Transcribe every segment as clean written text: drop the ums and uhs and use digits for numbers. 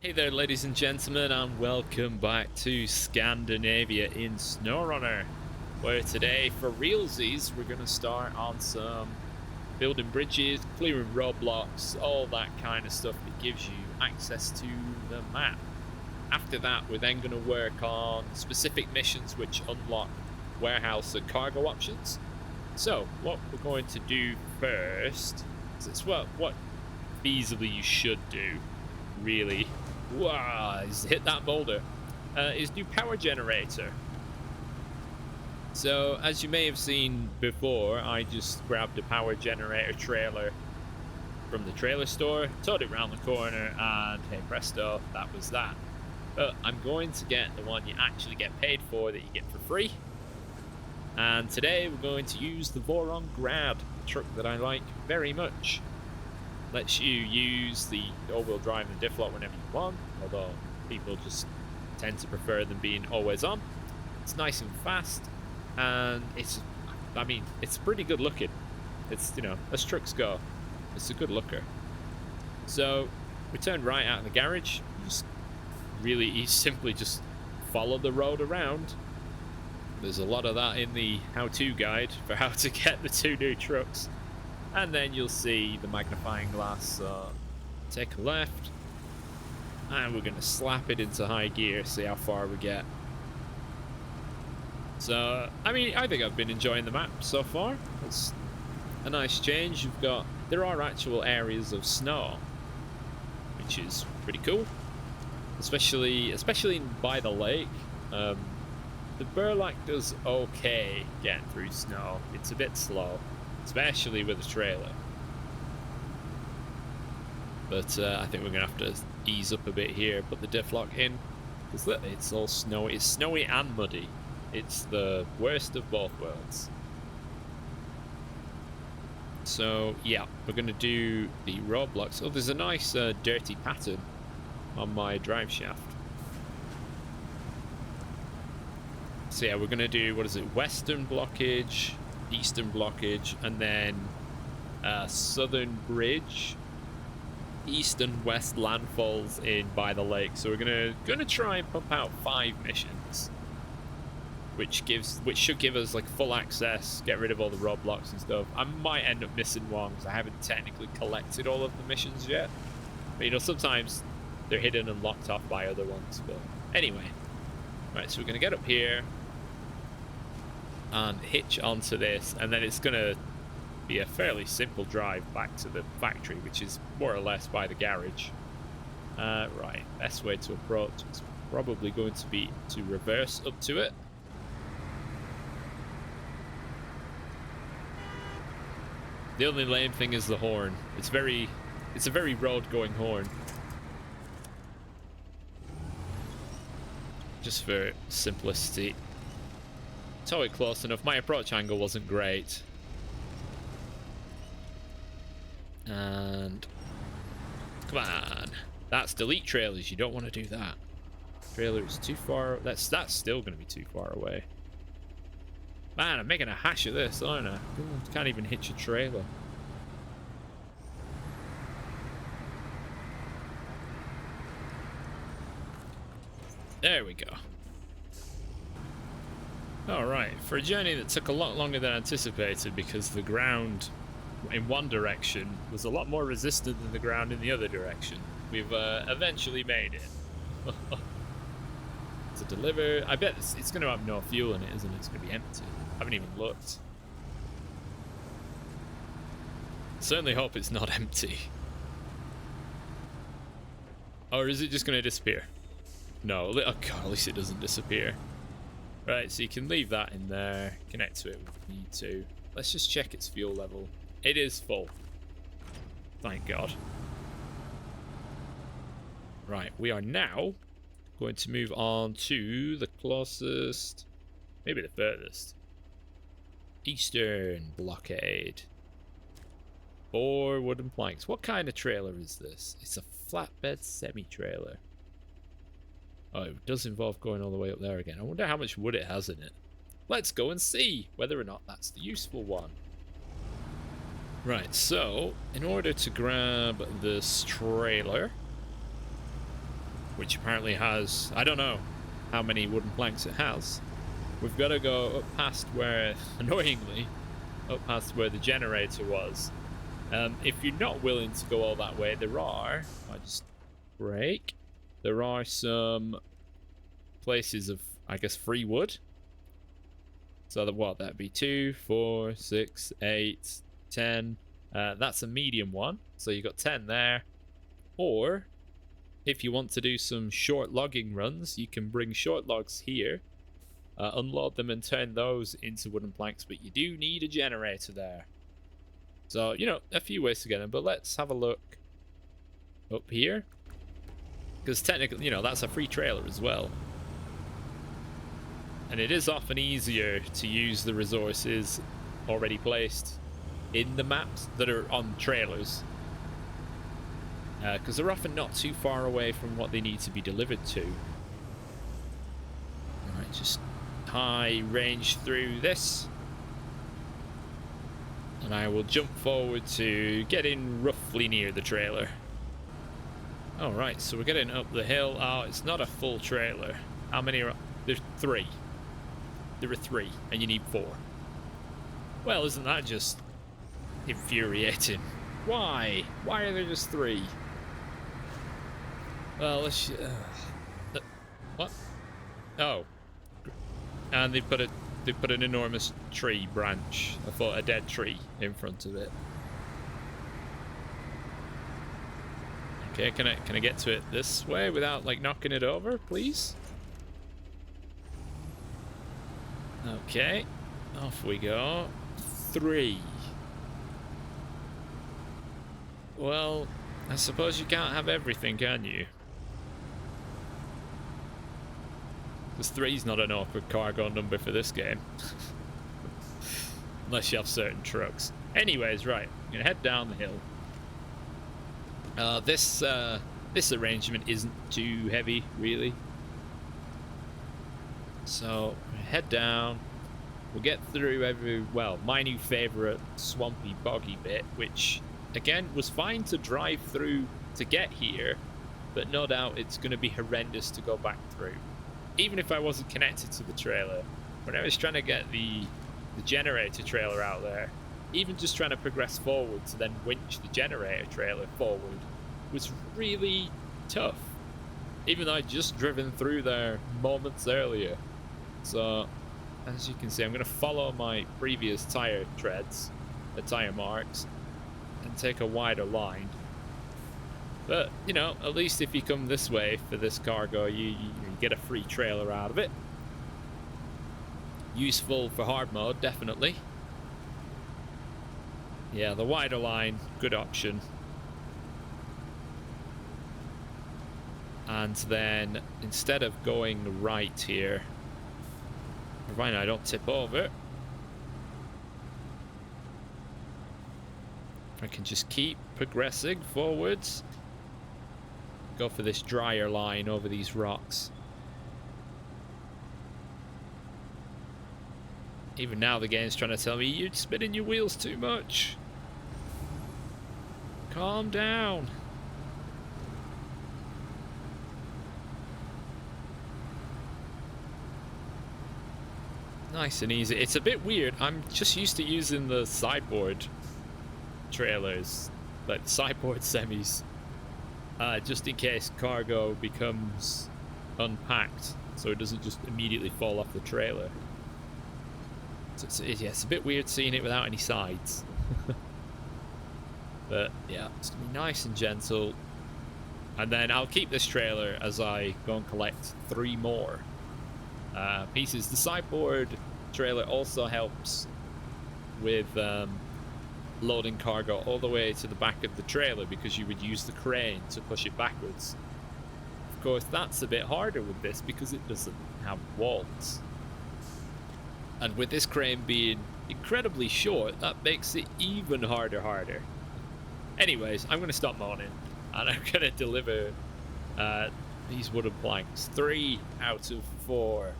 Hey there, ladies and gentlemen, and welcome back to Scandinavia in Snowrunner, where today, for realsies, we're going to start on some building bridges, clearing roadblocks, all that kind of stuff that gives you access to the map. After that, we're then going to work on specific missions which unlock warehouse and cargo options. So, what we're going to do first, is what feasibly you should do, really. Wow, he's hit that boulder. Is new power generator. So, as you may have seen before, I just grabbed a power generator trailer from the trailer store, towed it around the corner, and hey presto, that was that. But I'm going to get the one you actually get paid for, that you get for free. And today we're going to use the Voron Grad, a truck that I like very much. Lets you use the all-wheel drive and the diff lock whenever you want, although people just tend to prefer them being always on. It's nice and fast, and it's pretty good looking. It's, as trucks go, it's a good looker. So we turn right out of the garage. You simply just follow the road around. There's a lot of that in the how-to guide for how to get the two new trucks. And then you'll see the magnifying glass. Take a left, and we're going to slap it into high gear, see how far we get. So, I think I've been enjoying the map so far. It's a nice change. There are actual areas of snow, which is pretty cool, especially by the lake. The Burlak does okay getting through snow. It's a bit slow, especially with a trailer. But I think we're going to have to ease up a bit here, put the diff lock in, because it's all snowy. It's snowy and muddy. It's the worst of both worlds. So, yeah, we're going to do the roadblocks. Oh, there's a nice dirty pattern on my drive shaft. So, yeah, we're going to do, western blockage, eastern blockage, and then southern bridge, east and west landfalls in by the lake. So we're gonna try and pump out 5 missions, which should give us like full access, get rid of all the roadblocks and stuff. I might end up missing one because I haven't technically collected all of the missions yet, but sometimes they're hidden and locked off by other ones. But anyway, right, so we're gonna get up here and hitch onto this, and then it's gonna be a fairly simple drive back to the factory, which is more or less by the garage. Right, best way to approach is probably going to be to reverse up to it. The only lame thing is the horn. It's a very road going horn. Just for simplicity. Tow it close enough. My approach angle wasn't great. And come on, that's delete trailers. You don't want to do that. Trailer is too far. That's still going to be too far away. Man, I'm making a hash of this, aren't I? Can't even hitch a trailer. There we go. All right, for a journey that took a lot longer than anticipated because the ground in one direction was a lot more resistant than the ground in the other direction, we've eventually made it. To deliver, I bet it's going to have no fuel in it, isn't it? It's going to be empty. I haven't even looked. Certainly hope it's not empty. Or is it just going to disappear? No, oh god, at least it doesn't disappear. Right, so you can leave that in there, connect to it if you need to. Let's just check its fuel level. It is full. Thank God. Right, we are now going to move on to the closest, maybe the furthest, eastern blockade. 4 wooden planks. What kind of trailer is this? It's a flatbed semi-trailer. Oh, it does involve going all the way up there again. I wonder how much wood it has in it. Let's go and see whether or not that's the useful one. Right, so in order to grab this trailer, which apparently has, I don't know how many wooden planks it has. We've got to go up past where, annoyingly, up past where the generator was. If you're not willing to go all that way, there are, I just break, there are some places of, I guess, free wood. So that'd be 2, 4, 6, 8, 10. That's a medium one, so you got 10 there. Or if you want to do some short logging runs, you can bring short logs here, unload them and turn those into wooden planks, but you do need a generator there. So, you know, a few ways to get them, but let's have a look up here, because technically, you know, that's a free trailer as well. And it is often easier to use the resources already placed in the maps that are on trailers, because they're often not too far away from what they need to be delivered to. Alright, just high range through this. And I will jump forward to get in roughly near the trailer. Alright, so we're getting up the hill. Oh, it's not a full trailer. How many are... There's 3. There are 3, and you need 4. Well, isn't that just infuriating? Why? Why are there just 3? Well, let's... what? Oh. And they put an enormous tree branch. I thought a dead tree in front of it. Okay, can I get to it this way without like knocking it over, please? Okay, off we go. 3. Well, I suppose you can't have everything, can you? Because 3's not an awkward cargo number for this game. Unless you have certain trucks. Anyways, right, I'm gonna head down the hill. This arrangement isn't too heavy, really. So, head down. We'll get through my new favourite swampy, boggy bit, which, again, was fine to drive through to get here, but no doubt it's going to be horrendous to go back through. Even if I wasn't connected to the trailer, when I was trying to get the generator trailer out there, even just trying to progress forward to then winch the generator trailer forward was really tough, even though I'd just driven through there moments earlier. So, as you can see, I'm going to follow my previous tire treads, the tire marks, and take a wider line. But, you know, at least if you come this way for this cargo, you get a free trailer out of it. Useful for hard mode, definitely. Yeah, the wider line, good option. And then, instead of going right here, provided I don't tip over, if I can just keep progressing forwards, go for this drier line over these rocks. Even now the game's trying to tell me you're spinning your wheels too much. Calm down. Nice and easy. It's a bit weird. I'm just used to using the sideboard trailers, like sideboard semis, just in case cargo becomes unpacked, so it doesn't just immediately fall off the trailer. So it's a bit weird seeing it without any sides. But yeah, it's gonna be nice and gentle. And then I'll keep this trailer as I go and collect 3 more pieces. The sideboard trailer also helps with loading cargo all the way to the back of the trailer, because you would use the crane to push it backwards. Of course, that's a bit harder with this because it doesn't have walls. And with this crane being incredibly short, that makes it even harder. Anyways, I'm going to stop moaning, and I'm going to deliver these wooden planks. 3 out of 4.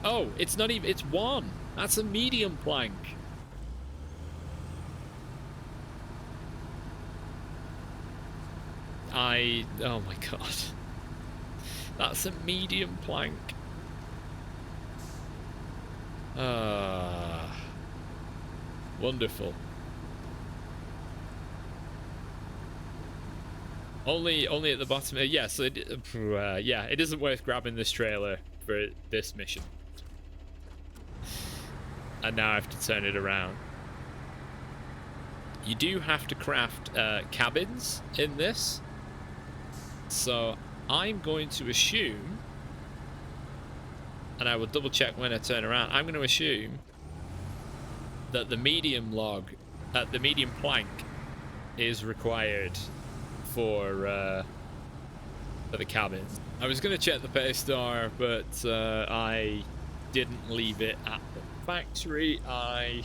Oh, it's not even, it's 1. That's a medium plank. Oh my god. That's a medium plank. Wonderful. Only at the bottom. Yeah, so yeah, it isn't worth grabbing this trailer for this mission. And now I have to turn it around. You do have to craft cabins in this. So I'm going to assume, and I will double check when I turn around, I'm going to assume that the medium the medium plank is required for the cabins. I was going to check the pay store, but I didn't leave it at the factory. I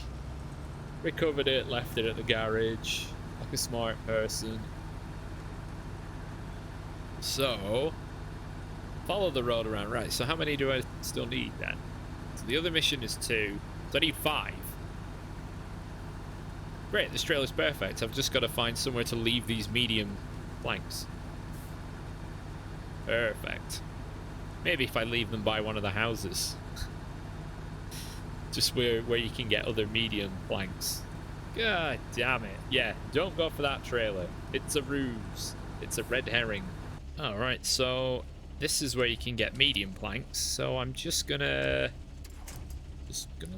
recovered it, left it at the garage, like a smart person. So, follow the road around. Right, so how many do I still need then? So the other mission is 2, so I need 5. Great, this trail is perfect. I've just got to find somewhere to leave these medium planks. Perfect. Maybe if I leave them by one of the houses. Just where you can get other medium planks. God damn it. Yeah, don't go for that trailer. It's a ruse. It's a red herring. Alright, so this is where you can get medium planks. So I'm just gonna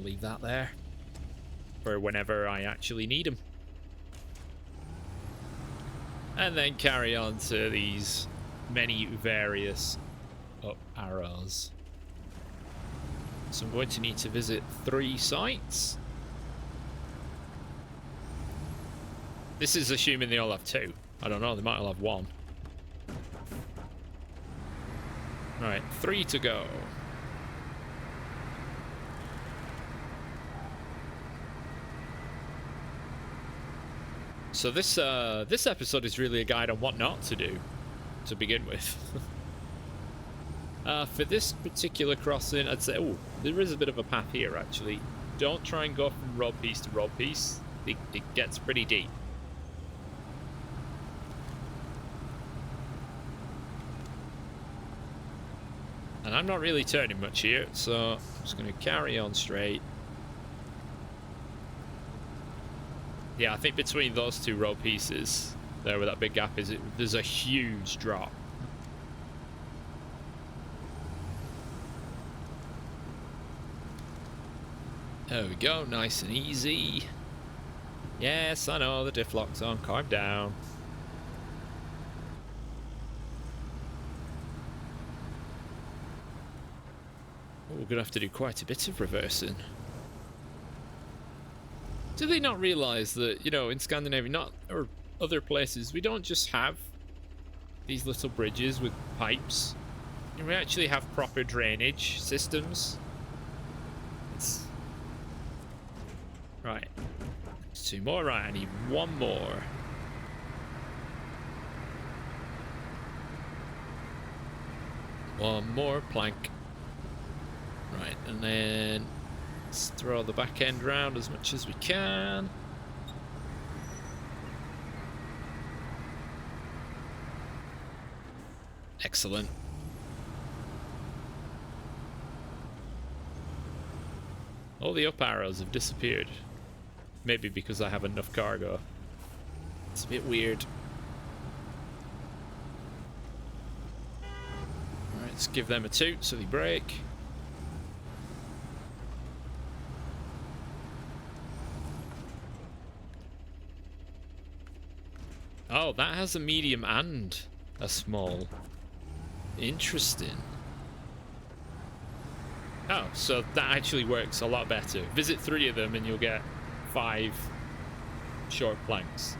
leave that there for whenever I actually need them. And then carry on to these many various up arrows. So I'm going to need to visit 3 sites. This is assuming they all have 2. I don't know, they might all have 1. Alright, 3 to go. So this episode is really a guide on what not to do to begin with. For this particular crossing, I'd say, oh, there is a bit of a path here actually. Don't try and go from road piece to road piece. It gets pretty deep. And I'm not really turning much here, so I'm just going to carry on straight. Yeah, I think between those 2 road pieces, there where that big gap is, there's a huge drop. There we go, nice and easy. Yes, I know, the diff lock's on, calm down. Oh, we're gonna have to do quite a bit of reversing. Do they not realise that, you know, in Scandinavia, or other places, we don't just have these little bridges with pipes? We actually have proper drainage systems. Right. 2 more. Right, I need 1 more. One more plank. Right, and then let's throw the back end round as much as we can. Excellent. All the up arrows have disappeared. Maybe because I have enough cargo. It's a bit weird. Alright, let's give them a toot so they break. Oh, that has a medium and a small. Interesting. Oh, so that actually works a lot better. Visit 3 of them and you'll get 5 short planks.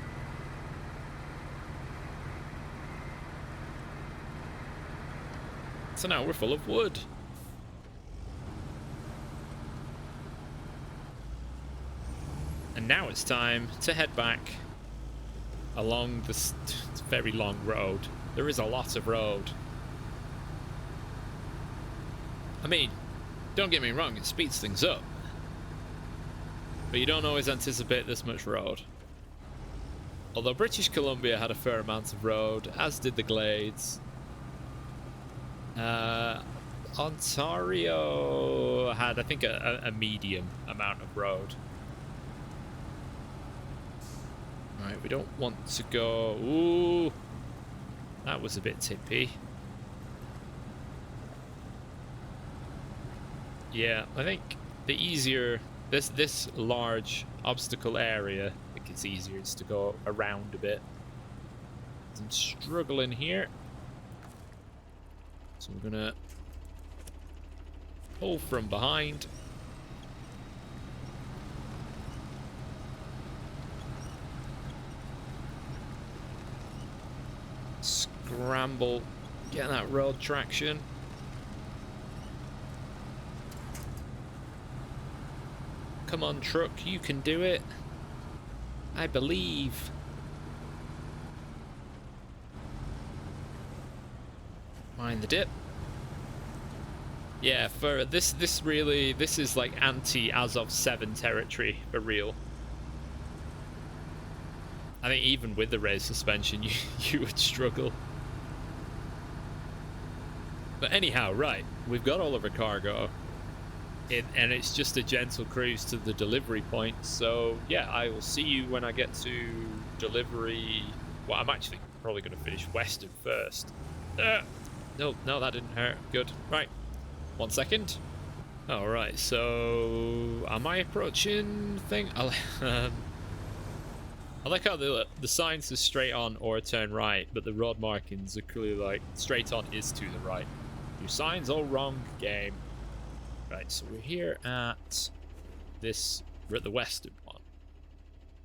So now we're full of wood. And now it's time to head back along this very long road. There is a lot of road. I mean, don't get me wrong, it speeds things up. But you don't always anticipate this much road. Although British Columbia had a fair amount of road, as did the Glades. Ontario had, I think, a medium amount of road. Right, we don't want to go... Ooh! That was a bit tippy. Yeah, I think the easier... This large obstacle area, I think it's easier just to go around a bit. I'm struggling here. So we're gonna pull from behind. Scramble, get that road traction. Come on, truck, you can do it. I believe. Mind the dip. Yeah, for this is like anti as of 7 territory for real. I think even with the raised suspension, you would struggle. But anyhow, right, we've got all of our cargo. And it's just a gentle cruise to the delivery point. So yeah, I will see you when I get to delivery. Well, I'm actually probably going to finish Western first. No, that didn't hurt. Good. Right, 1 second. All right, so am I approaching thing? I like how the signs are straight on or turn right, but the road markings are clearly like straight on is to the right. Your sign's all wrong, game. Right, so we're here at this. We're at the western one.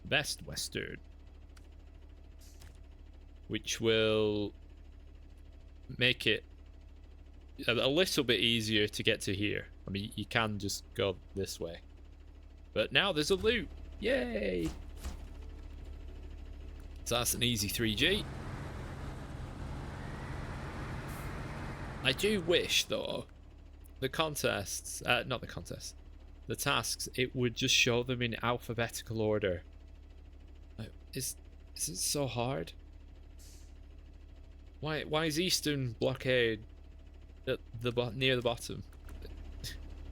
Best Western. Which will make it a little bit easier to get to here. I mean, you can just go this way. But now there's a loop. Yay! So that's an easy 3G. I do wish, though, the contests, not the contests, the tasks, it would just show them in alphabetical order. Like, is it so hard? Why is Eastern blockade at the near the bottom?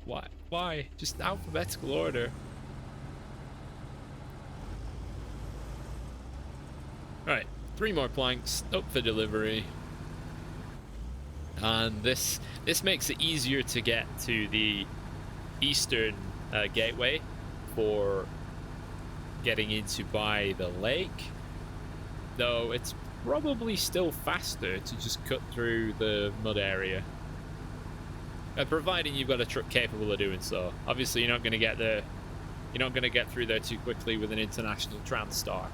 Why? Just alphabetical order. Right, 3 more planks up for delivery. And this makes it easier to get to the eastern gateway for getting into by the lake. Though it's probably still faster to just cut through the mud area. Providing you've got a truck capable of doing so. Obviously you're not going to get there. You're not going to get through there too quickly with an international Transstar.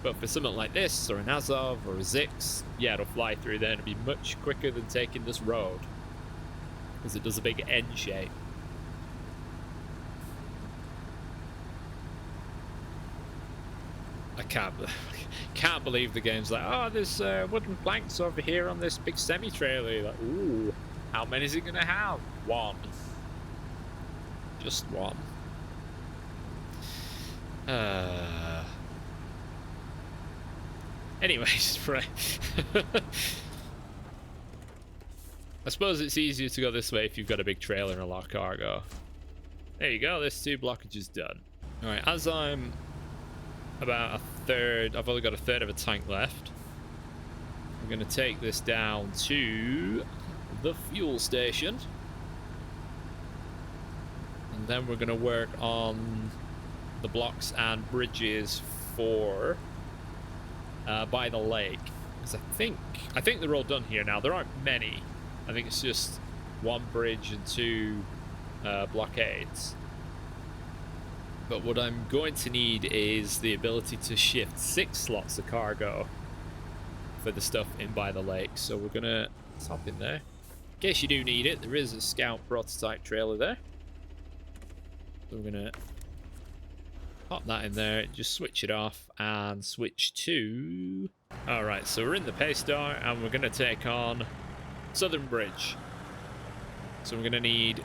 But for something like this, or an Azov, or a Zix, yeah, it'll fly through there and it'll be much quicker than taking this road. Because it does a big N shape. I can't believe the game's like, oh, there's wooden planks over here on this big semi-trailer. Like, ooh, how many is it going to have? 1. Just 1. Anyways, right. I suppose it's easier to go this way if you've got a big trailer and a lot of cargo. There you go, there's 2 blockages done. Alright, as I'm about a third, I've only got a third of a tank left. I'm going to take this down to the fuel station. And then we're going to work on the blocks and bridges for by the lake, because I think they're all done here now. There aren't many. I think it's just 1 bridge and 2 blockades. But what I'm going to need is the ability to shift 6 slots of cargo for the stuff in by the lake. So we're gonna hop in there. In case you do need it, there is a scout prototype trailer there. So we're gonna pop that in there, just switch it off and switch to... Alright, so we're in the Paystar and we're going to take on Southern Bridge. So we're going to need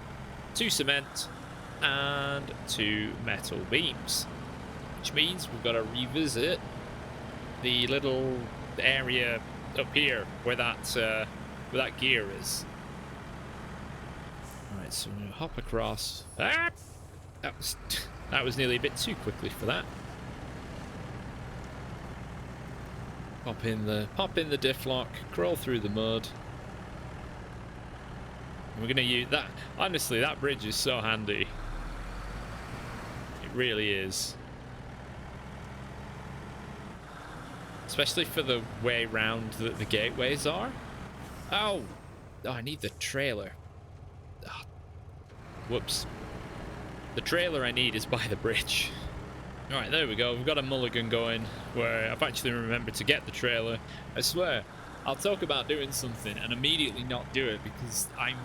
2 cement and 2 metal beams. which means we've got to revisit the little area up here where that gear is. Alright, so I'm going to hop across. Ah! That was nearly a bit too quickly for that. Pop in the diff lock, crawl through the mud. And we're going to use that. Honestly, that bridge is so handy. It really is. Especially for the way round that the gateways are. Oh, I need the trailer. Oh, whoops. The trailer I need is by the bridge. Alright, there we go. We've got a mulligan going where I've actually remembered to get the trailer. I swear, I'll talk about doing something and immediately not do it because I'm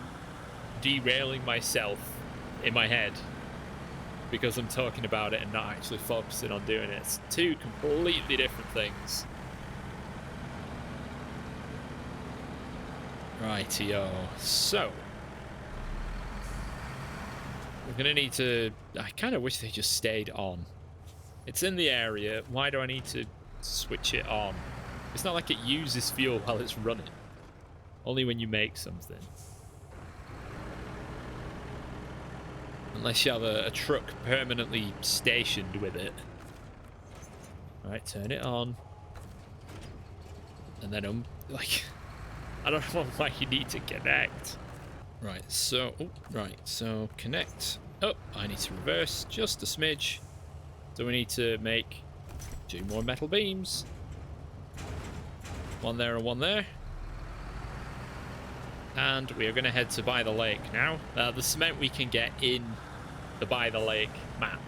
derailing myself in my head because I'm talking about it and not actually focusing on doing it. It's two completely different things. Rightio. So, we're going to need to... I kind of wish they just stayed on. It's in the area. Why do I need to switch it on? It's not like it uses fuel while it's running. Only when you make something. Unless you have a truck permanently stationed with it. Right, turn it on. And then like... I don't know why you need to connect. Right, so... Oh, right, so connect. Oh, I need to reverse just a smidge. So we need to make 2 more metal beams. 1 there and 1 there. And we are going to head to By the Lake now. The cement we can get in the By the Lake map.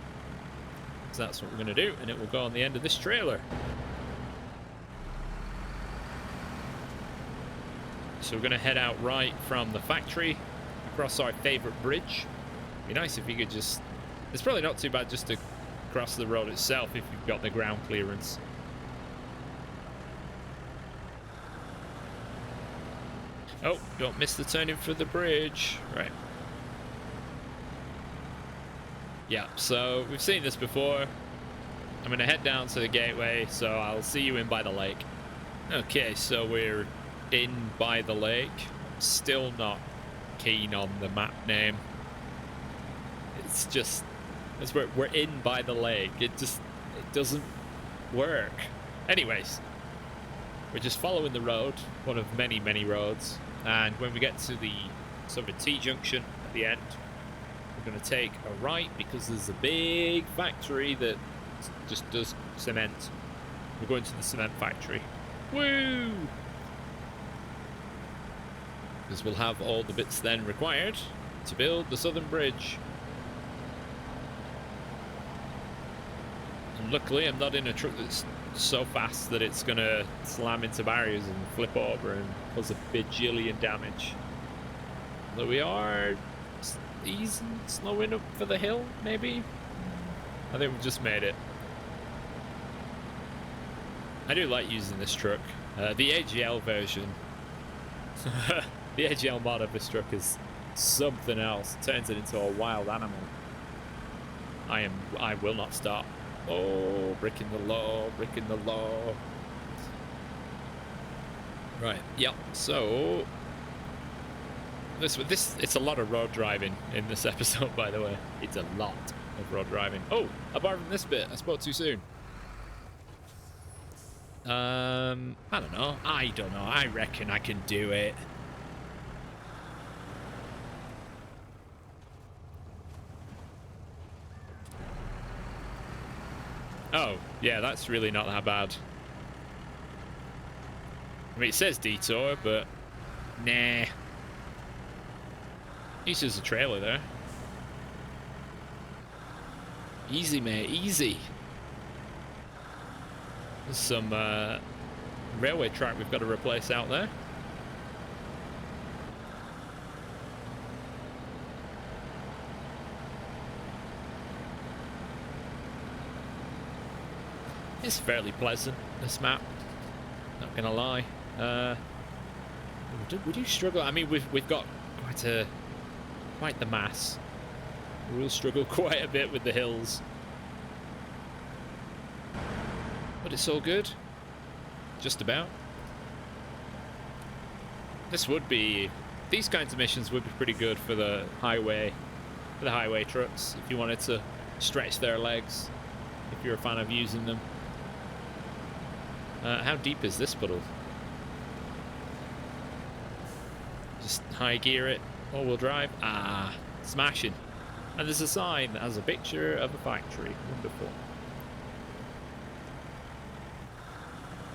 So that's what we're going to do, and it will go on the end of this trailer. So we're going to head out right from the factory across our favourite bridge. It'd be nice if you could just... It's probably not too bad just to cross the road itself if you've got the ground clearance. Oh, don't miss the turning for the bridge. Right. Yeah, so we've seen this before. I'm going to head down to the gateway, so I'll see you in By the Lake. Okay, so we're in By the Lake. Still not keen on the map name. It's just... We're in By the Lake. It doesn't work. Anyways, we're just following the road, one of many, many roads. And when we get to the sort of T-junction at the end, we're going to take a right because there's a big factory that just does cement. We're going to the cement factory. Woo! Because we'll have all the bits then required to build the southern bridge. And luckily I'm not in a truck that's so fast that it's going to slam into barriers and flip over and cause a bajillion damage. Though we are easing, slowing up for the hill, maybe? I think we've just made it. I do like using this truck. The AGL version, the AGL mod of this truck is something else. It turns it into a wild animal. I will not stop. Oh, breaking the law, breaking the law. Right, yep, so... It's a lot of road driving in this episode, by the way. It's a lot of road driving. Oh, apart from this bit, I spoke too soon. I don't know. I reckon I can do it. Oh, yeah, that's really not that bad. I mean, it says detour, but nah. Uses a trailer there. Easy, mate, easy. There's some railway track we've got to replace out there. It's fairly pleasant, this map. Not gonna lie. We do struggle. I mean, we've got quite the mass. We'll struggle quite a bit with the hills. But it's all good. Just about. This would be... These kinds of missions would be pretty good for the highway trucks, if you wanted to stretch their legs, if you're a fan of using them. How deep is this puddle? Just high gear it, all-wheel drive. Ah, smashing. And there's a sign that has a picture of a factory. Wonderful.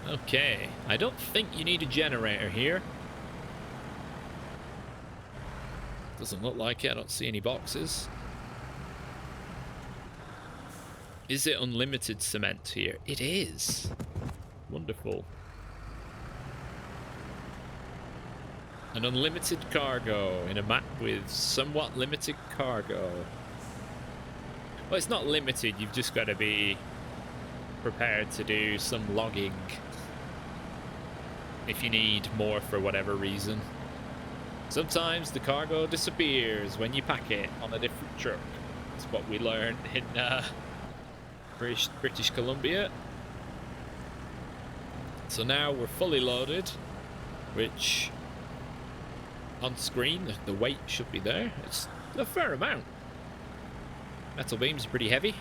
Okay, I don't think you need a generator here. Doesn't look like it. I don't see any boxes. Is it unlimited cement here? It is. Wonderful. An unlimited cargo in a map with somewhat limited cargo. Well, it's not limited. You've just got to be prepared to do some logging if you need more for whatever reason. Sometimes the cargo disappears when you pack it on a different truck. That's what we learned in British Columbia. So now we're fully loaded, which on screen the weight should be there. It's a fair amount. Metal beams are pretty heavy,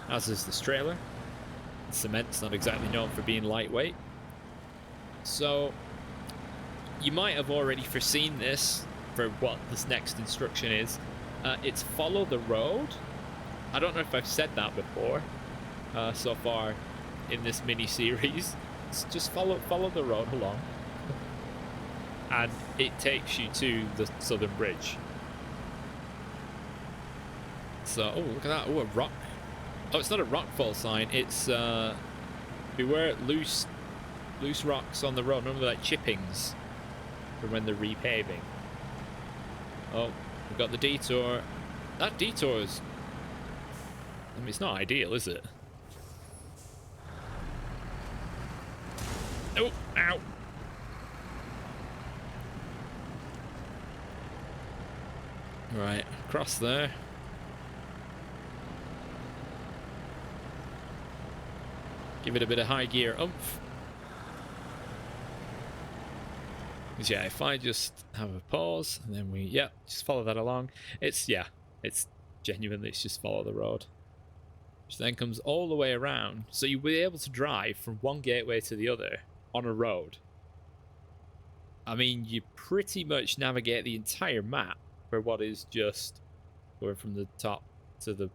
as is this trailer. Cement's not exactly known for being lightweight. So you might have already foreseen this for what this next instruction is. It's follow the road. I don't know if I've said that before so far in this mini-series. It's just follow the road along. And it takes you to the southern bridge. So, oh, look at that. Oh, a rock. Oh, it's not a rockfall sign. It's beware loose rocks on the road. Remember, like chippings for when they're repaving. Oh, we've got the detour. That detour is... I mean, it's not ideal, is it? Oh, ow. Right, across there. Give it a bit of high gear oomph. Because yeah, if I just have a pause and then we, yeah, just follow that along. It's genuinely, it's just follow the road. Which then comes all the way around. So you'll be able to drive from one gateway to the other on a road. I mean, you pretty much navigate the entire map for what is just going from the top to the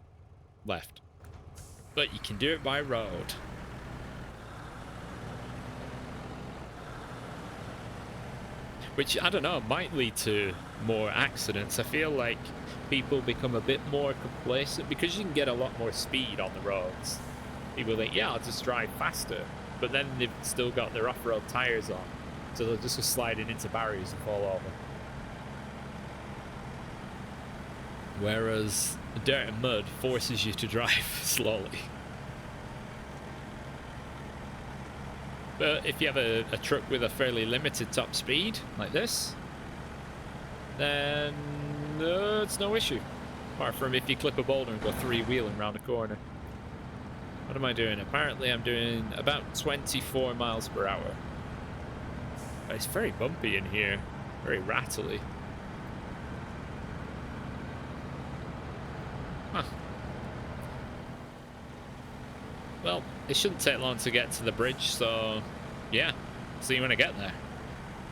left. But you can do it by road. Which, I don't know, might lead to more accidents. I feel like people become a bit more complacent because you can get a lot more speed on the roads. People think, yeah, I'll just drive faster. But then they've still got their off-road tyres on. So they'll just go sliding into barriers and fall over. Whereas dirt and mud forces you to drive slowly. But if you have a truck with a fairly limited top speed, like this, then it's no issue. Apart from if you clip a boulder and go three-wheeling around a corner. What am I doing? Apparently I'm doing about 24 miles per hour. But it's very bumpy in here, very rattly. Huh. Well, it shouldn't take long to get to the bridge, so yeah, see you when I get there.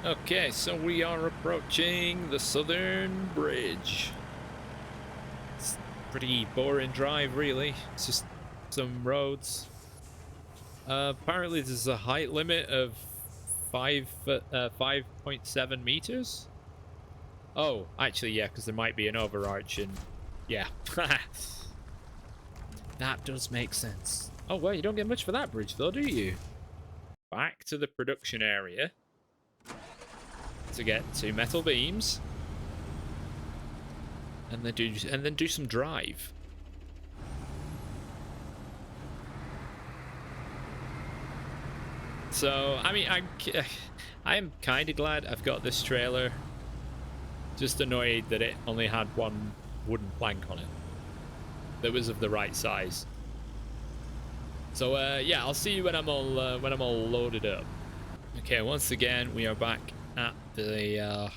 Okay, so we are approaching the southern bridge. It's a pretty boring drive, really. It's just some roads. Apparently there's a height limit of 5.7 meters. Oh, actually, yeah, because there might be an overarching. Yeah. That does make sense. Oh, well, you don't get much for that bridge, though, do you? Back to the production area to get to metal beams, and then do some drive. So, I mean, I'm kind of glad I've got this trailer. Just annoyed that it only had one wooden plank on it that was of the right size. So yeah, I'll see you when I'm all loaded up. Okay, once again we are back at the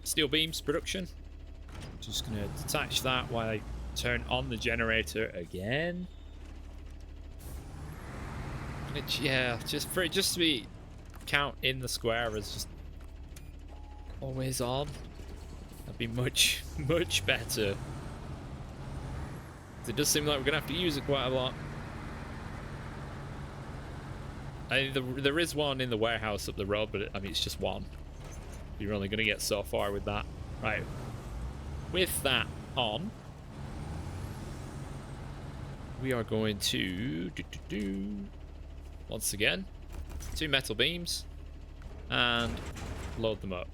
steel beams production. Just gonna detach that while I turn on the generator again. Which, yeah, just for it just to be count in the square as just always on. That'd be much better. It does seem like we're gonna have to use it quite a lot. There is one in the warehouse up the road, but I mean it's just one. You're only gonna get so far with that. Right. With that on, we are going to once again 2 metal beams and load them up.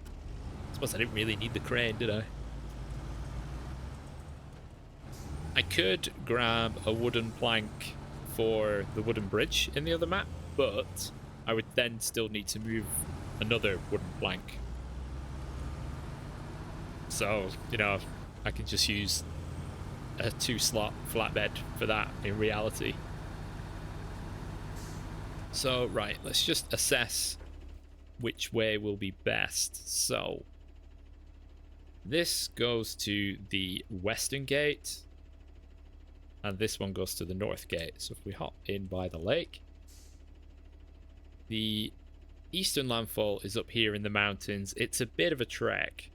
I suppose I didn't really need the crane, did I? I could grab a wooden plank for the wooden bridge in the other map, but I would then still need to move another wooden plank. So, you know, I can just use a 2-slot flatbed for that in reality. So, right, let's just assess which way will be best. So, this goes to the western gate, and this one goes to the north gate. So if we hop in by the lake, the eastern landfall is up here in the mountains. It's a bit of a trek.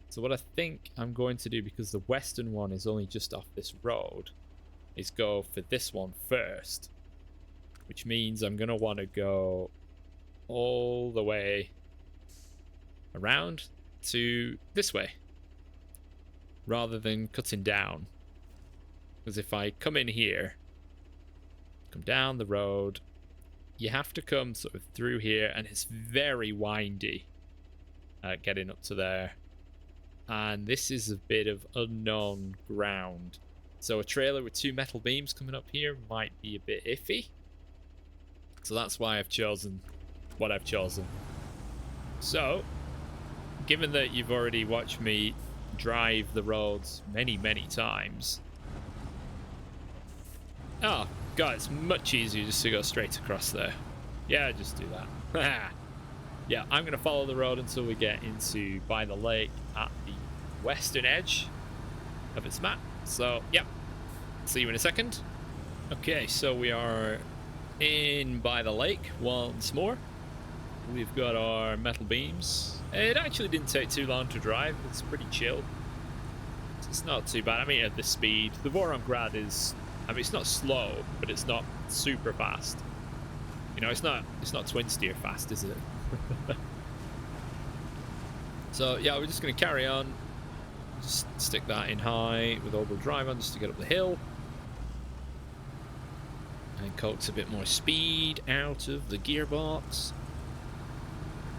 So what I think I'm going to do, because the western one is only just off this road, is go for this one first. Which means I'm going to want to go all the way around to this way, rather than cutting down. Because if I come in here, come down the road, you have to come sort of through here, and it's very windy getting up to there. And this is a bit of unknown ground. So a trailer with 2 metal beams coming up here might be a bit iffy. So that's why I've chosen what I've chosen. So, given that you've already watched me drive the roads many times. Oh, God, it's much easier just to go straight across there. Yeah, just do that. Yeah, I'm going to follow the road until we get into by the lake at the western edge of its map. So, yep. See you in a second. Okay, so we are in by the lake once more. We've got our metal beams. It actually didn't take too long to drive. It's pretty chill. It's not too bad. I mean, at this speed, the Voronggrad is, I mean, it's not slow, but it's not super fast. You know, it's not twin steer fast, is it? So yeah, we're just going to carry on. Just stick that in high with all-wheel drive on just to get up the hill. And coax a bit more speed out of the gearbox.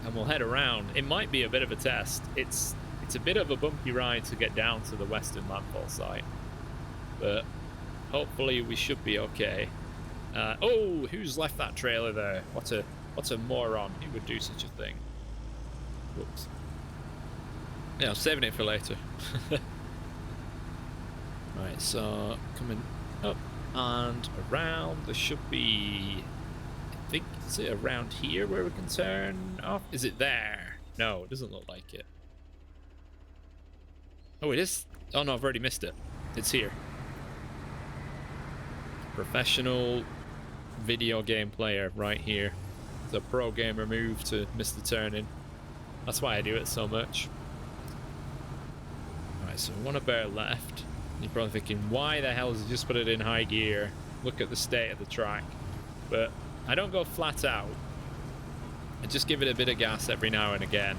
And we'll head around. It might be a bit of a test. It's a bit of a bumpy ride to get down to the western landfall site. But hopefully we should be okay. Oh, who's left that trailer there? What a moron. Who would do such a thing? Whoops. Yeah, I'm saving it for later. Right, so coming up and around, there should be, I think, is it around here where we can turn off? Is it there? No, it doesn't look like it. Oh, it is. Oh no, I've already missed it. It's here. Professional video game player right here. It's a pro gamer move to miss the turning. That's why I do it so much. Alright, so we want to bear left. You're probably thinking, why the hell did you just put it in high gear? Look at the state of the track. But I don't go flat out. I just give it a bit of gas every now and again.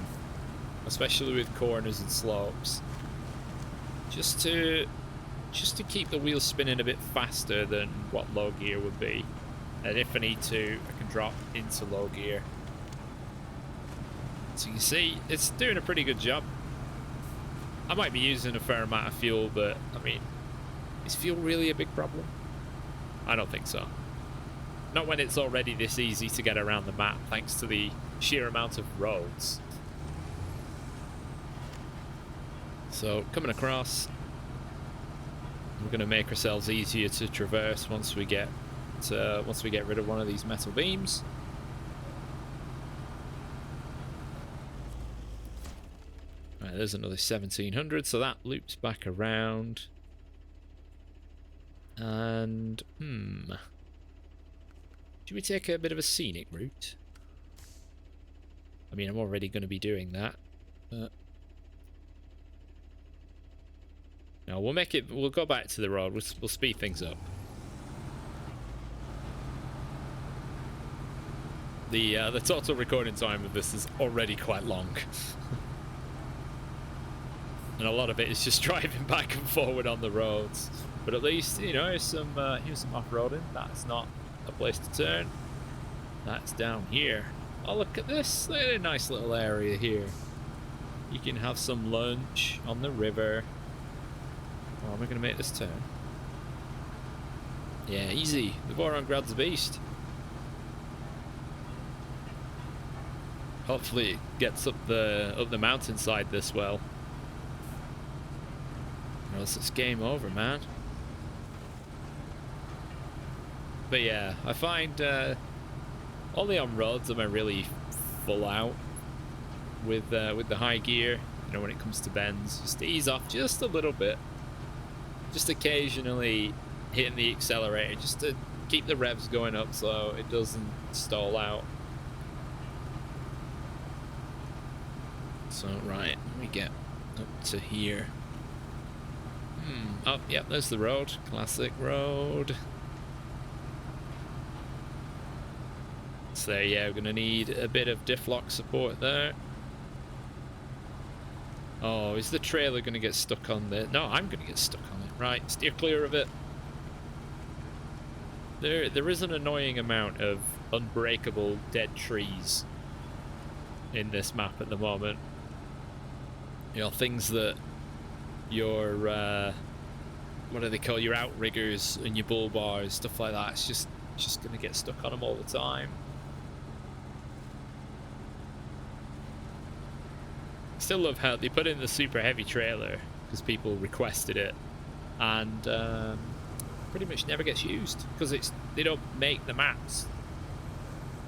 Especially with corners and slopes. Just to keep the wheels spinning a bit faster than what low gear would be. And if I need to, I can drop into low gear. So you can see, it's doing a pretty good job. I might be using a fair amount of fuel, but, I mean, is fuel really a big problem? I don't think so. Not when it's already this easy to get around the map, thanks to the sheer amount of roads. So, coming across, we're going to make ourselves easier to traverse once we get once we get rid of one of these metal beams. Right, there's another 1700, so that loops back around. And should we take a bit of a scenic route? I mean, I'm already going to be doing that, but no, we'll make it. We'll go back to the road. We'll speed things up. The total recording time of this is already quite long, and a lot of it is just driving back and forward on the roads. But at least, you know, here's some off-roading. That's not a place to turn. That's down here. Oh, look at this. Look at a nice little area here. You can have some lunch on the river. Oh, am I going to make this turn? Yeah, easy. The Vorongrad's a beast. Hopefully it gets up the mountainside this well. Or else it's game over, man. But yeah, I find only on roads am I really full out with the high gear. You know, when it comes to bends, just to ease off just a little bit. Just occasionally hitting the accelerator just to keep the revs going up so it doesn't stall out. So right, let me get up to here. Oh, yep, there's the road. Classic road. So yeah, we're gonna need a bit of diff lock support there. Oh, is the trailer gonna get stuck on there? No, I'm gonna get stuck on it. Right, steer clear of it. There is an annoying amount of unbreakable dead trees in this map at the moment. You know, things that your what do they call your outriggers and your bull bars, stuff like that. It's just gonna get stuck on them all the time. Still love how they put in the super heavy trailer because people requested it, and pretty much never gets used because they don't make the maps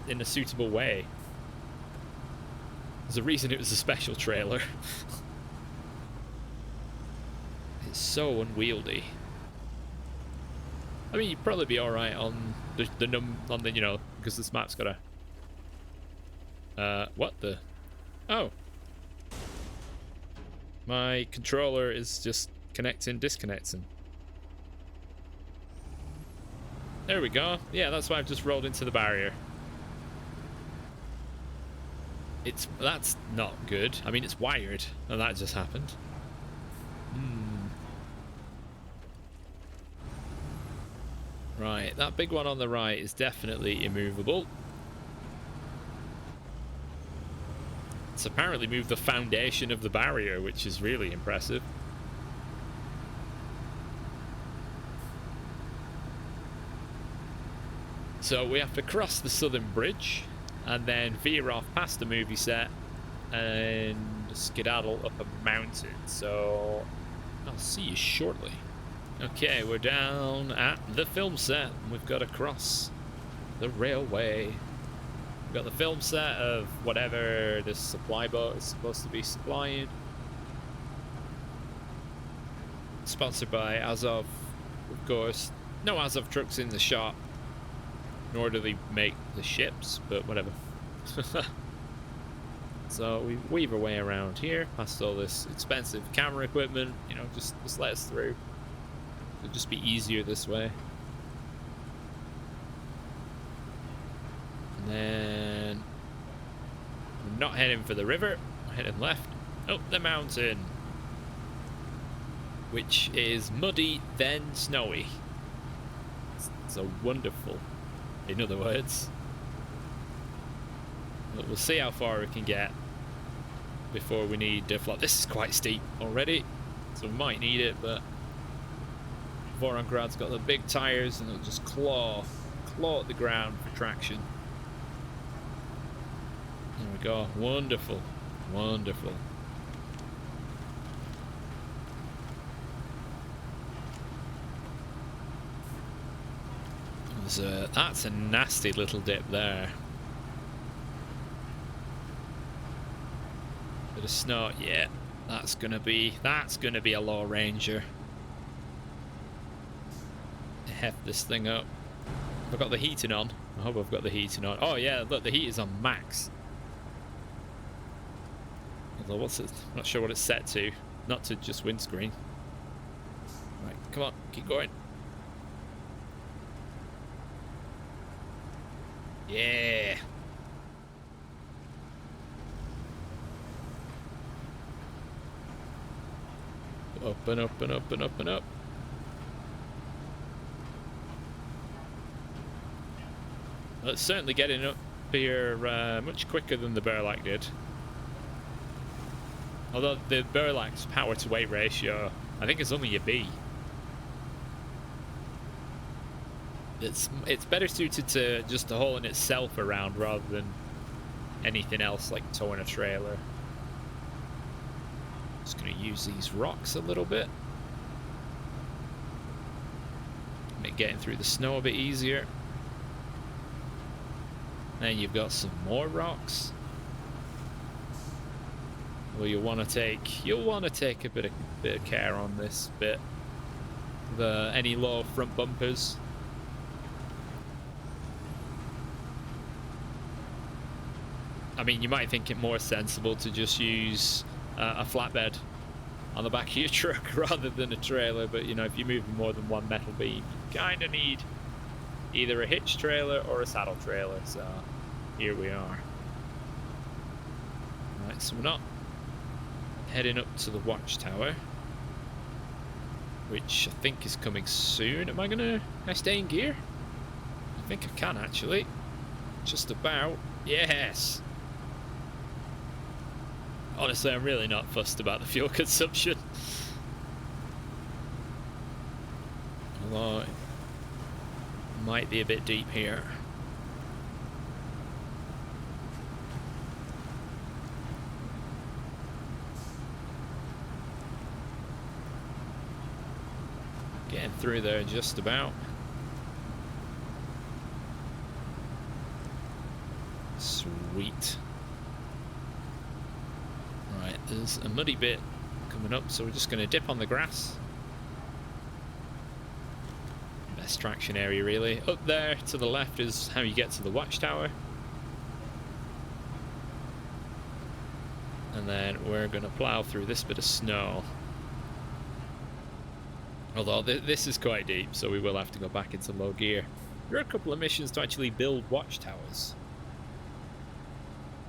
in a suitable way. There's a reason it was a special trailer. It's so unwieldy. I mean, you'd probably be all right on the you know, because this map's got a what the oh. My controller is just connecting, disconnecting. There we go. Yeah, that's why I've just rolled into the barrier. That's not good. I mean, it's wired, and that just happened. Right, that big one on the right is definitely immovable. It's apparently moved the foundation of the barrier, which is really impressive. So we have to cross the southern bridge and then veer off past the movie set and skedaddle up a mountain. So I'll see you shortly. Okay, we're down at the film set. We've got to cross the railway. We've got the film set of whatever this supply boat is supposed to be supplying. Sponsored by Azov, of course. No Azov trucks in the shop, nor do they make the ships, but whatever. So we weave our way around here, past all this expensive camera equipment. You know, just let us through. It'll just be easier this way. And then we're not heading for the river, we're heading left up the mountain, which is muddy then snowy. So wonderful, in other words. But we'll see how far we can get before we need diff lock. This is quite steep already, so we might need it, but Vorongrad's got the big tires and it'll just claw at the ground for traction. There we go. Wonderful. Wonderful. That's a nasty little dip there. Bit of snow, yeah. That's gonna be a low ranger. Heft this thing up. I've got the heating on. I hope I've got the heating on. Oh yeah, look, the heat is on max. Although what's it? I'm not sure what it's set to. Not to just windscreen. Right, come on, keep going. Yeah. Up and up and up and up and up. Well, it's certainly getting up here much quicker than the Burlack did. Although the Burlack's power to weight ratio, I think it's only a B. It's better suited to just hauling itself around rather than anything else like towing a trailer. Just gonna use these rocks a little bit. Make getting through the snow a bit easier. Then you've got some more rocks. Well, you'll want to take a bit of care on this bit. Any low front bumpers. I mean, you might think it more sensible to just use a flatbed on the back of your truck rather than a trailer, but you know, if you're moving more than one metal beam, you kind of need either a hitch trailer or a saddle trailer. So here we are. Right, so we're not heading up to the watchtower, which I think is coming soon. Can I stay in gear? I think I can actually. Just about. Yes. Honestly, I'm really not fussed about the fuel consumption. Although it might be a bit deep here. Getting through there just about. Sweet. Right, there's a muddy bit coming up, so we're just going to dip on the grass. Best traction area, really. Up there to the left is how you get to the watchtower. And then we're going to plough through this bit of snow. Although this is quite deep, so we will have to go back into low gear. There are a couple of missions to actually build watchtowers,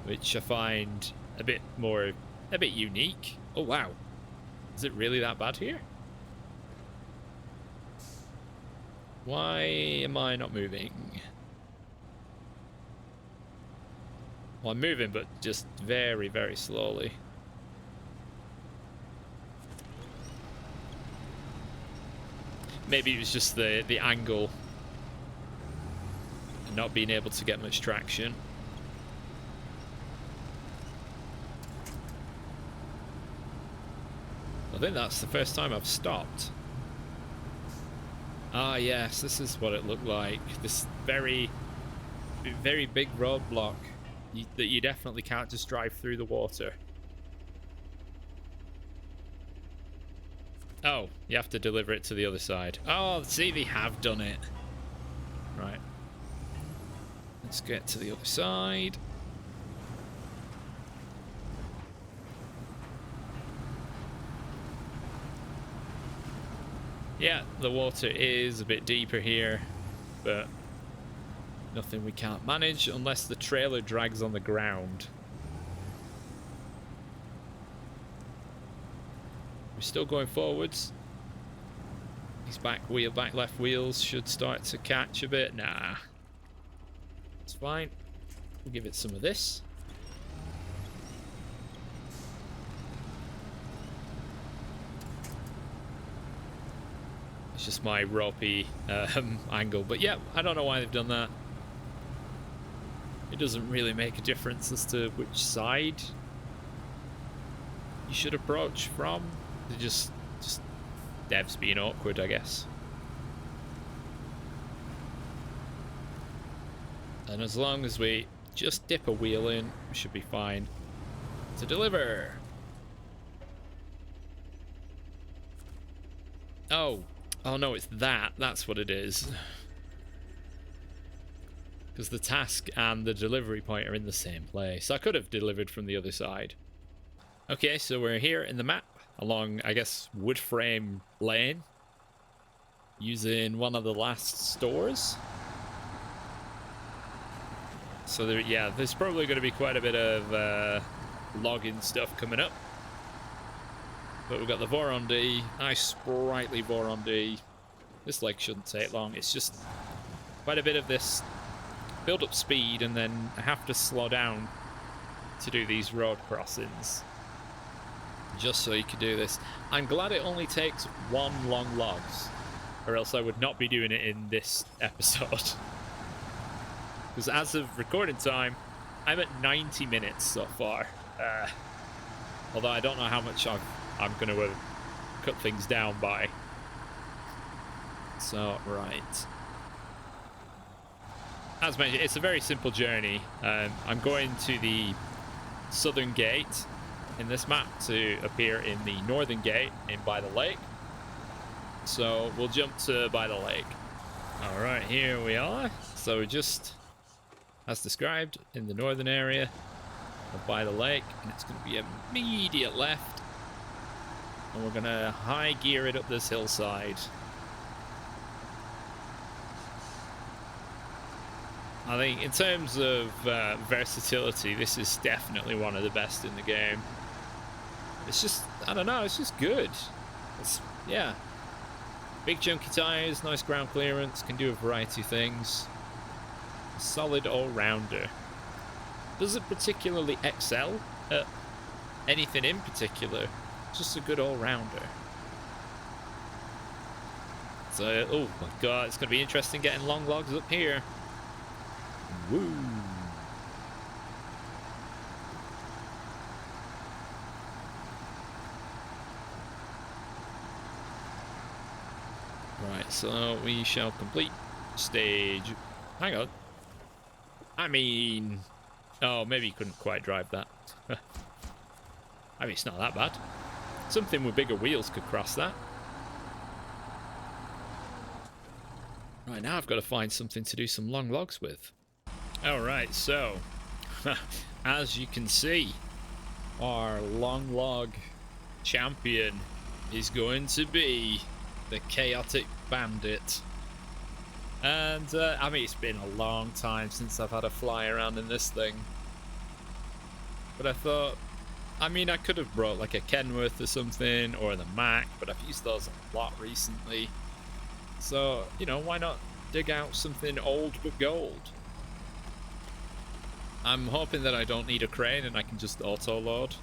which I find a bit unique. Oh wow, is it really that bad here? Why am I not moving? Well, I'm moving, but just very, very slowly. Maybe it was just the angle and not being able to get much traction. I think that's the first time I've stopped. Ah yes, this is what it looked like. This very, very big roadblock that you definitely can't just drive through the water. Oh, you have to deliver it to the other side. Oh, see, they have done it. Right. Let's get to the other side. Yeah, the water is a bit deeper here, but nothing we can't manage unless the trailer drags on the ground. We're still going forwards. These back left wheels should start to catch a bit. Nah, it's fine. We'll give it some of this. It's just my ropey angle, but yeah, I don't know why they've done that. It doesn't really make a difference as to which side you should approach from. They're just devs being awkward, I guess. And as long as we just dip a wheel in, we should be fine to deliver. Oh no, it's that. That's what it is. Because the task and the delivery point are in the same place. I could have delivered from the other side. Okay, so we're here in the map along, I guess, wood frame lane, using one of the last stores. So there, yeah, there's probably going to be quite a bit of logging stuff coming up. But we've got the Vorondy, nice sprightly Vorondy. This leg shouldn't take long. It's just quite a bit of this build up speed and then have to slow down to do these road crossings. Just so you can do this. I'm glad it only takes one long logs, or else I would not be doing it in this episode. Because as of recording time, I'm at 90 minutes so far. Although I don't know how much I'm going to cut things down by. So, right. As mentioned, it's a very simple journey. I'm going to the southern gate in this map to appear in the northern gate in by the lake. So we'll jump to by the lake. All right, here we are. So we're just, as described, in the northern area of by the lake, and it's going to be immediate left. And we're going to high gear it up this hillside. I think in terms of versatility, this is definitely one of the best in the game. It's just, I don't know, it's just good. It's, yeah. Big chunky tires, nice ground clearance, can do a variety of things. A solid all-rounder. Doesn't particularly excel at anything in particular. Just a good all-rounder. So, oh my god, it's going to be interesting getting long logs up here. Woo! Right, so we shall complete stage. Hang on. I mean, oh, maybe you couldn't quite drive that. I mean, it's not that bad. Something with bigger wheels could cross that. Right, now I've got to find something to do some long logs with. Alright, so, as you can see, our long log champion is going to be the Chaotic Bandit. And, I mean, it's been a long time since I've had a fly around in this thing. But I thought, I mean, I could have brought like a Kenworth or something, or the Mac, but I've used those a lot recently. So, you know, why not dig out something old but gold? I'm hoping that I don't need a crane and I can just auto-load.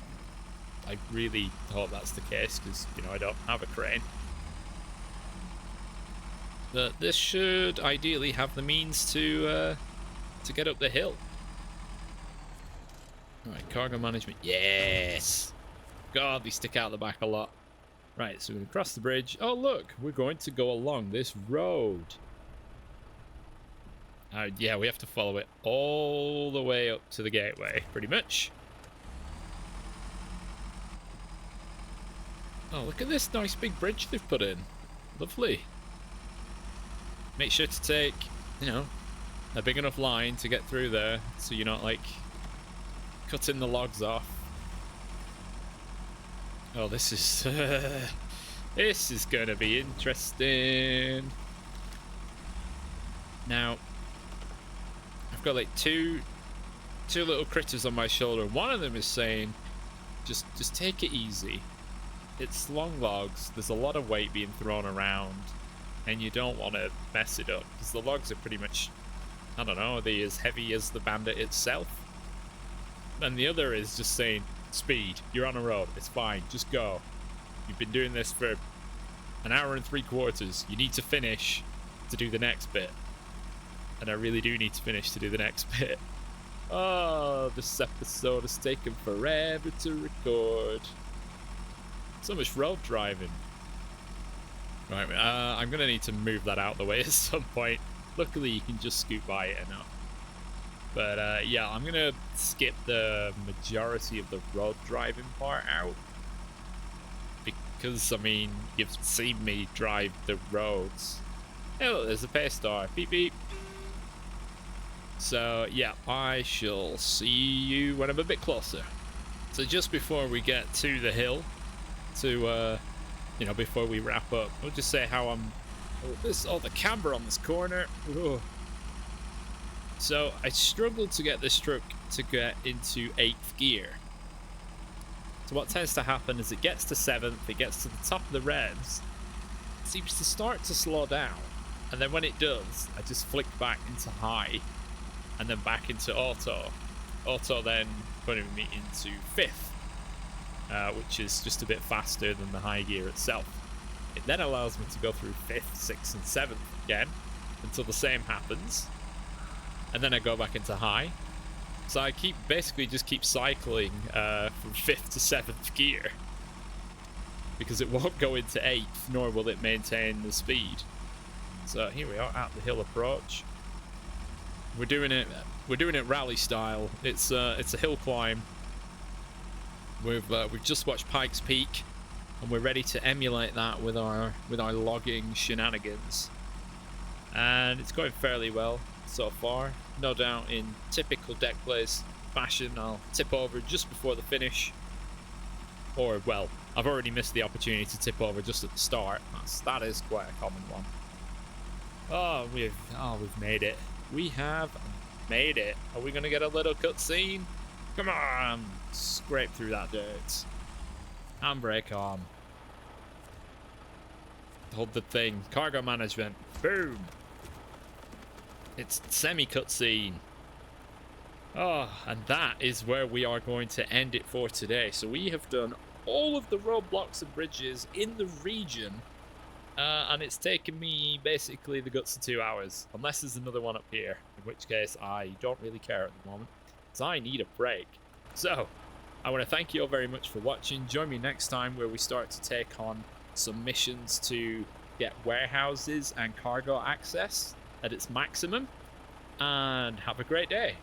I really hope that's the case, because, you know, I don't have a crane. But this should ideally have the means to get up the hill. Alright, cargo management. Yes! God, they stick out the back a lot. Right, so we're going to cross the bridge. Oh, look! We're going to go along this road. Yeah, we have to follow it all the way up to the gateway, pretty much. Oh, look at this nice big bridge they've put in. Lovely. Make sure to take, you know, a big enough line to get through there, so you're not, like, cutting the logs off. Oh, this is... this is going to be interesting. Now, I've got, like, two little critters on my shoulder. One of them is saying, just take it easy. It's long logs. There's a lot of weight being thrown around, and you don't want to mess it up, because the logs are pretty much, I don't know, are they as heavy as the Bandit itself? And the other is just saying, speed, you're on a road, it's fine, just go. You've been doing this for an hour and 3/4. You need to finish to do the next bit. And I really do need to finish to do the next bit. Oh, this episode has taken forever to record. So much road driving. Right, I'm going to need to move that out of the way at some point. Luckily, you can just scoot by it enough. But yeah, I'm gonna skip the majority of the road driving part out because I mean you've seen me drive the roads. Oh, there's a pay star. Beep beep. So yeah, I shall see you when I'm a bit closer. So just before we get to the hill, to you know, before we wrap up, I'll just say how I'm. Oh, the camber on this corner. Ugh. So I struggled to get this truck to get into 8th gear. So what tends to happen is it gets to 7th, it gets to the top of the revs, it seems to start to slow down, and then when it does, I just flick back into high, and then back into auto. Auto then putting me into 5th, which is just a bit faster than the high gear itself. It then allows me to go through 5th, 6th, and 7th again until the same happens. And then I go back into high. So I basically just keep cycling from 5th to 7th gear. Because it won't go into 8th, nor will it maintain the speed. So here we are at the hill approach. We're doing it rally style. It's a hill climb. We've just watched Pikes Peak, and we're ready to emulate that with our logging shenanigans. And it's going fairly well so far. No doubt in typical deck plays fashion, I'll tip over just before the finish. Or, well, I've already missed the opportunity to tip over just at the start. That is quite a common one. Oh, we've made it. We have made it. Are we going to get a little cutscene? Come on! Scrape through that dirt. Handbrake on. Hold the thing. Cargo management. Boom! It's semi-cutscene. Oh, and that is where we are going to end it for today. So we have done all of the roadblocks and bridges in the region, and it's taken me basically the guts of 2 hours, unless there's another one up here, in which case I don't really care at the moment, because I need a break. So, I want to thank you all very much for watching. Join me next time where we start to take on some missions to get warehouses and cargo access at its maximum, and have a great day.